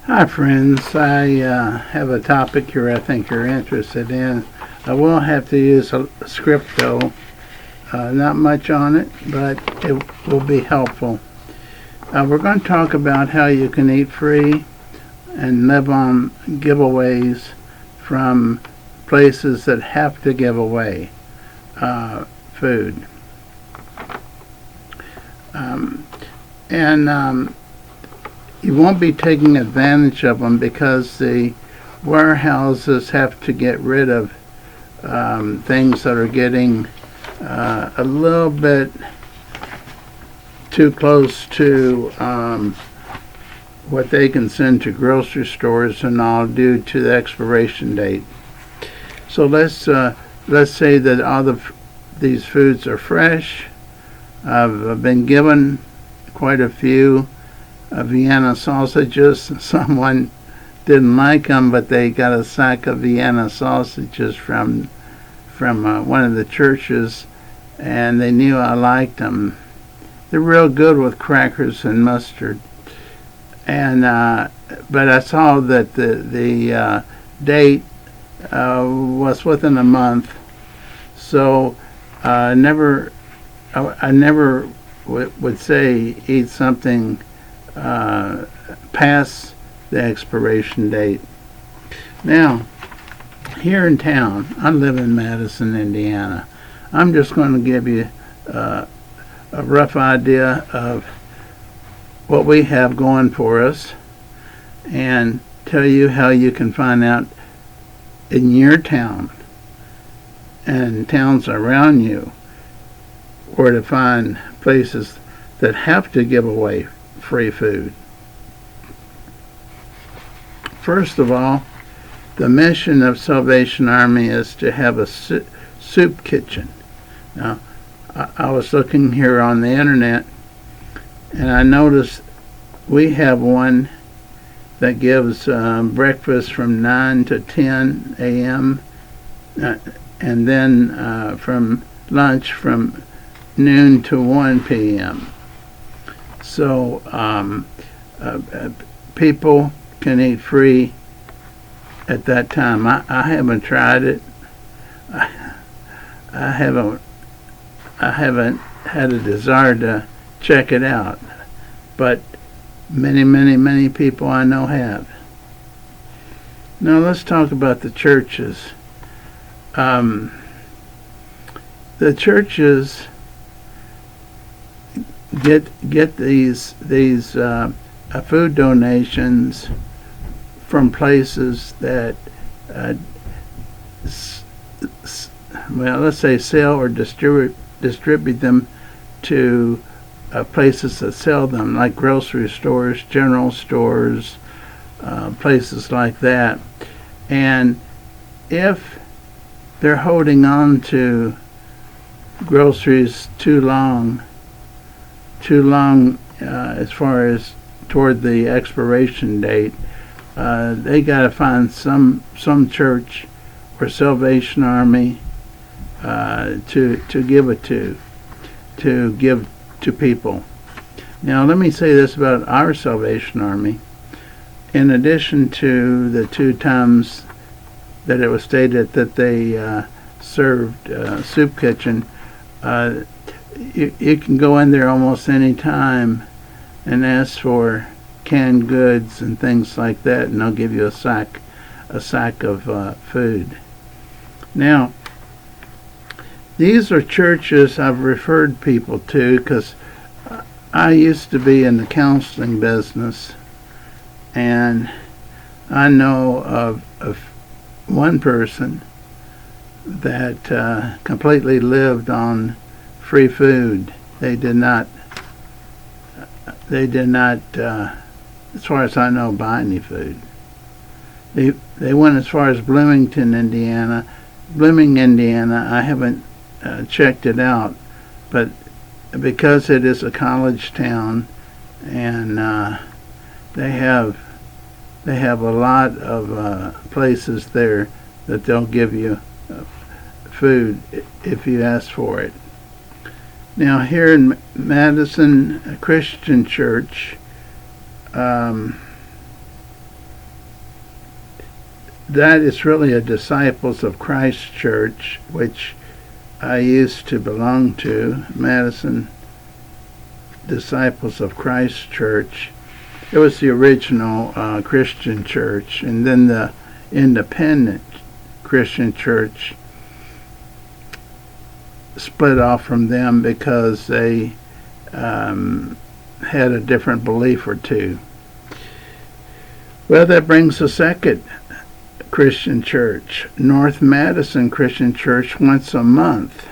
Hi, friends. I have a topic here I think you're interested in. I will have to use a script though. Not much on it, but it will be helpful. We're going to talk about how you can eat free and live on giveaways from places that have to give away food. And you won't be taking advantage of them because the warehouses have to get rid of things that are getting a little bit too close to what they can send to grocery stores and all due to the expiration date. So let's say that all of these foods are fresh. I've been given quite a few Vienna sausages. Someone didn't like them, but they got a sack of Vienna sausages from one of the churches, and they knew I liked them. They're real good with crackers and mustard. And but I saw that the date was within a month, so I never would say eat something past the expiration date. Now, here in town, I live in Madison, Indiana. I'm just going to give you a rough idea of what we have going for us and tell you how you can find out in your town and towns around you where to find places that have to give away free food. First of all, the mission of Salvation Army is to have a soup kitchen. Now, I was looking here on the internet and I noticed we have one that gives breakfast from 9 to 10 a.m. And then from lunch from noon to 1 p.m. So people can eat free at that time. I haven't tried it. I haven't had a desire to check it out, but many people I know have. Now let's talk about the churches. The churches get these food donations from places that let's say sell or distribute them to places that sell them, like grocery stores, general stores, places like that. And if they're holding on to groceries too long as far as toward the expiration date, they got to find some church or Salvation Army to give it to give to people. Now let me say this about our Salvation Army. In addition to the 2 times that it was stated that they served soup kitchen, you can go in there almost any time and ask for canned goods and things like that, and they'll give you a sack of food. Now, these are churches I've referred people to because I used to be in the counseling business, and I know of one person that completely lived on free food. They did not, as far as I know, buy any food. They went as far as Bloomington, Indiana. I haven't checked it out, but because it is a college town, and they have a lot of places there that they'll give you food if you ask for it. Now here in Madison Christian Church, that is really a Disciples of Christ church, which I used to belong to, Madison Disciples of Christ Church. It was the original Christian church, and then the independent Christian church split off from them because they had a different belief or two. Well, that brings the second Christian church, North Madison Christian Church, once a month.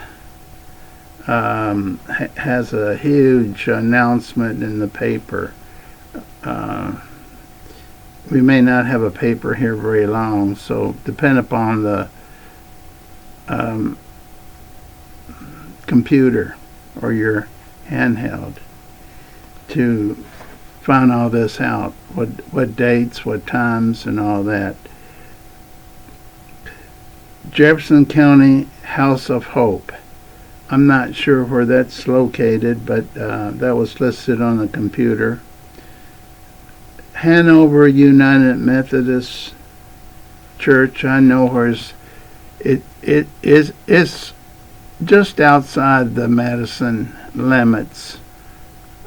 Has a huge announcement in the paper. We may not have a paper here very long, so depend upon the computer or your handheld to find all this out, what dates, what times, and all that. Jefferson County House of Hope. I'm not sure where that's located, but that was listed on the computer. Hanover United Methodist Church, I know where's it's just outside the Madison limits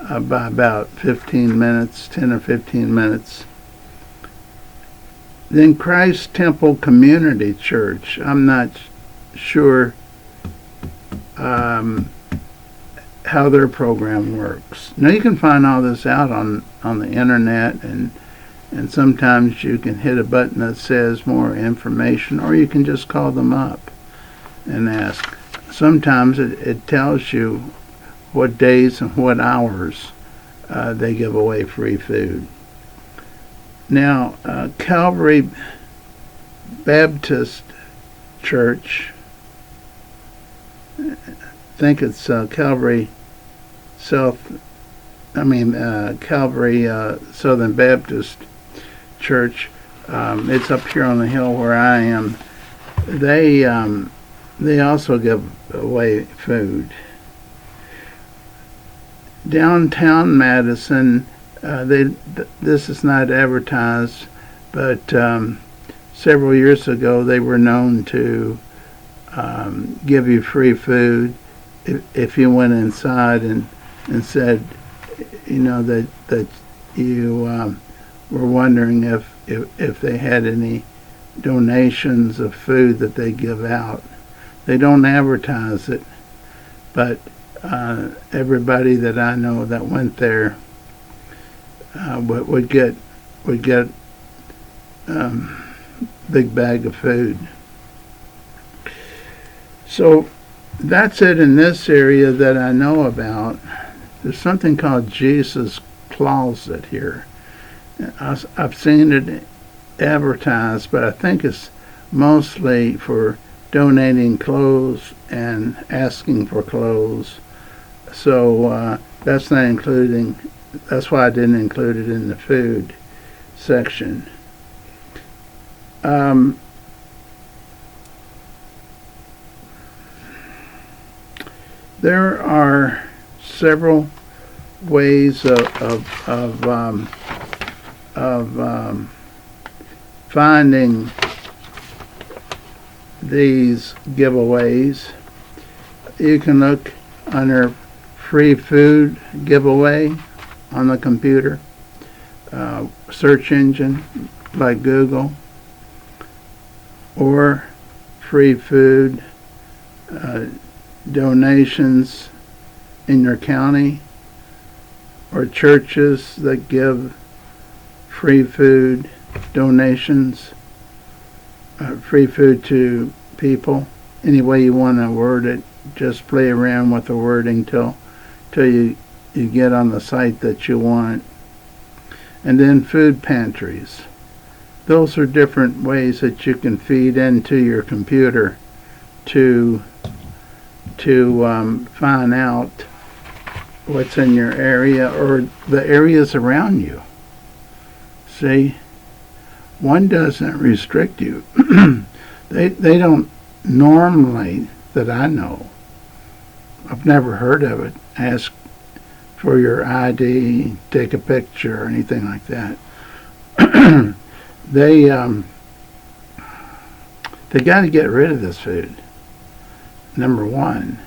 by about 15 minutes, 10 or 15 minutes. Then Christ Temple Community Church. I'm not sure how their program works. Now you can find all this out on the internet, and sometimes you can hit a button that says more information, or you can just call them up and ask. Sometimes it tells you what days and what hours they give away free food. Now, Calvary Baptist Church, I think it's Calvary Calvary Southern Baptist Church. It's up here on the hill where I am. They also give away food. Downtown Madison, this is not advertised, but several years ago they were known to give you free food if you went inside and said, that you were wondering if they had any donations of food that they give out. They don't advertise it, but everybody that I know that went there would get big bag of food. So that's it in this area that I know about. There's something called Jesus Closet here. I've seen it advertised, but I think it's mostly for donating clothes and asking for clothes. So that's not including. That's why I didn't include it in the food section. There are several ways of finding these giveaways. You can look under free food giveaway on the computer, search engine like Google, or free food donations in your county, or churches that give free food donations, free food to people. Any way you want to word it, just play around with the wording till you get on the site that you want. And then food pantries. Those are different ways that you can feed into your computer to find out what's in your area or the areas around you. See, one doesn't restrict you. They don't normally, that I know, I've never heard of it, ask for your ID, take a picture, or anything like that. They got to get rid of this food, number one.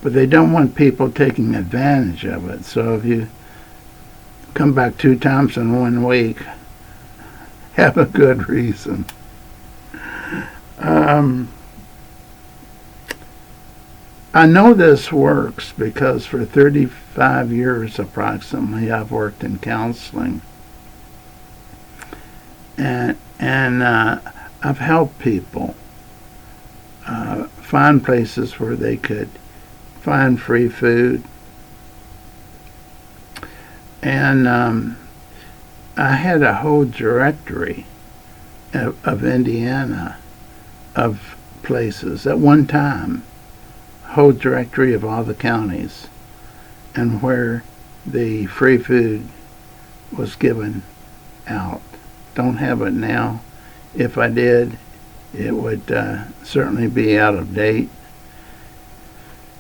But they don't want people taking advantage of it. So if you come back 2 times in 1 week, have a good reason. I know this works because for 35 years approximately I've worked in counseling. And I've helped people find places where they could find free food. And I had a whole directory of Indiana of places at one time, whole directory of all the counties and where the free food was given out. Don't have it now. If I did, it would certainly be out of date.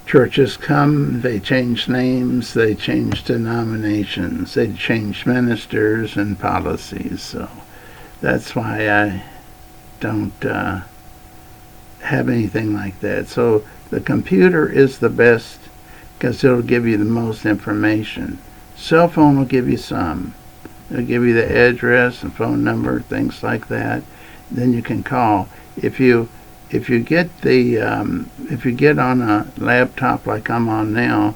Churches come, they change names, they change denominations, they change ministers and policies. So that's why I don't have anything like that. So the computer is the best because it'll give you the most information. Cell phone will give you some. It'll give you the address and phone number, things like that. Then you can call. If you get on a laptop like I'm on now,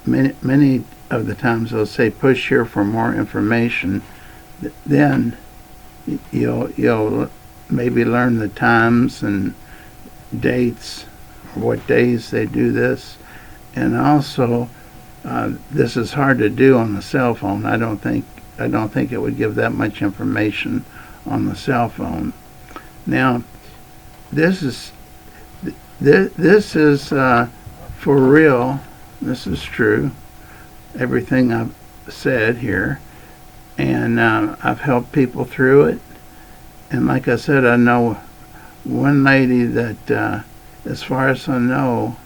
many of the times they'll say push here for more information. Then you'll maybe learn the times and dates, or what days they do this, and also this is hard to do on the cell phone. I don't think it would give that much information on the cell phone. Now, this is for real. This is true. Everything I've said here, and I've helped people through it. And like I said, I know one lady that, as far as I know,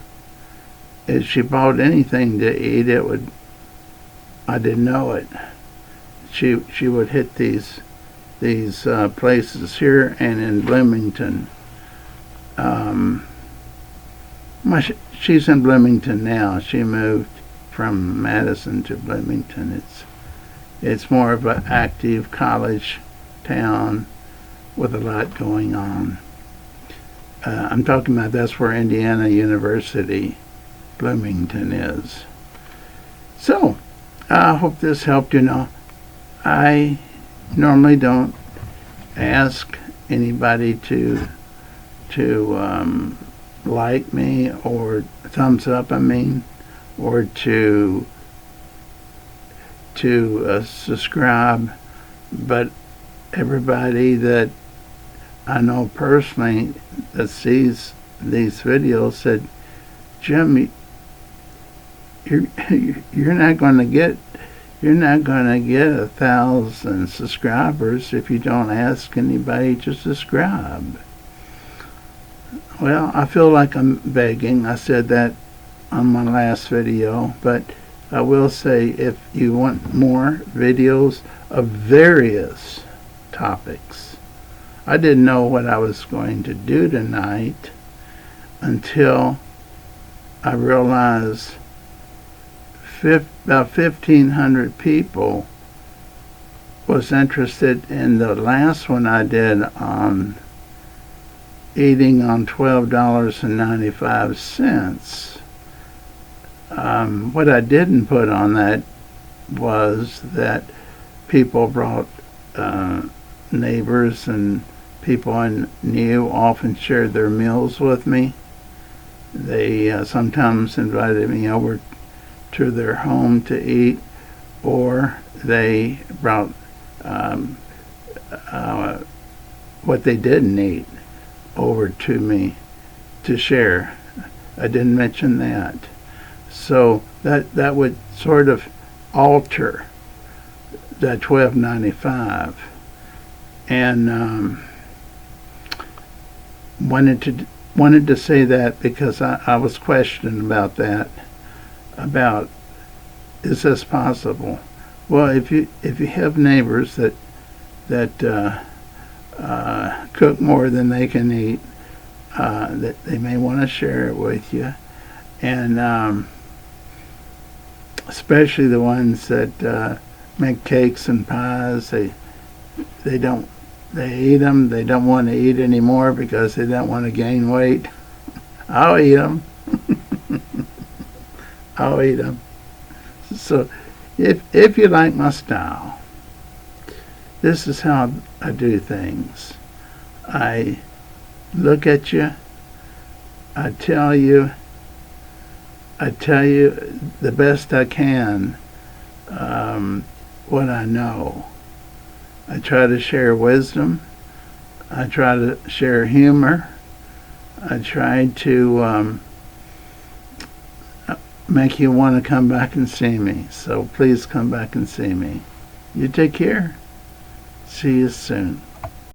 if she bought anything to eat, I didn't know it. She would hit these places here and in Bloomington. She's in Bloomington now. She moved from Madison to Bloomington. It's more of an active college town with a lot going on. I'm talking about that's where Indiana University, Bloomington is. So, I hope this helped. I normally don't ask anybody to like me or thumbs up, or to subscribe, but everybody that I know personally that sees these videos said, Jim, you're not going to get 1,000 subscribers if you don't ask anybody to subscribe. Well, I feel like I'm begging. I said that on my last video, but I will say if you want more videos of various topics. I didn't know what I was going to do tonight until I realized about 1,500 people was interested in the last one I did on eating on $12.95. What I didn't put on that was that people brought neighbors and people I knew often shared their meals with me. They sometimes invited me over to their home to eat, or they brought what they didn't eat over to me to share. I didn't mention that. So that would sort of alter that $12.95, and wanted to say that because I was questioned about that. About, is this possible? Well, if you have neighbors that cook more than they can eat, that they may want to share it with you. And especially the ones that make cakes and pies. They don't they eat them. They don't want to eat anymore because they don't want to gain weight. I'll eat them. I'll eat them. So if you like my style, this is how I do things. I look at you. I tell you the best I can what I know. I try to share wisdom. I try to share humor. I try to make you want to come back and see me. So please come back and see me. You take care. See you soon.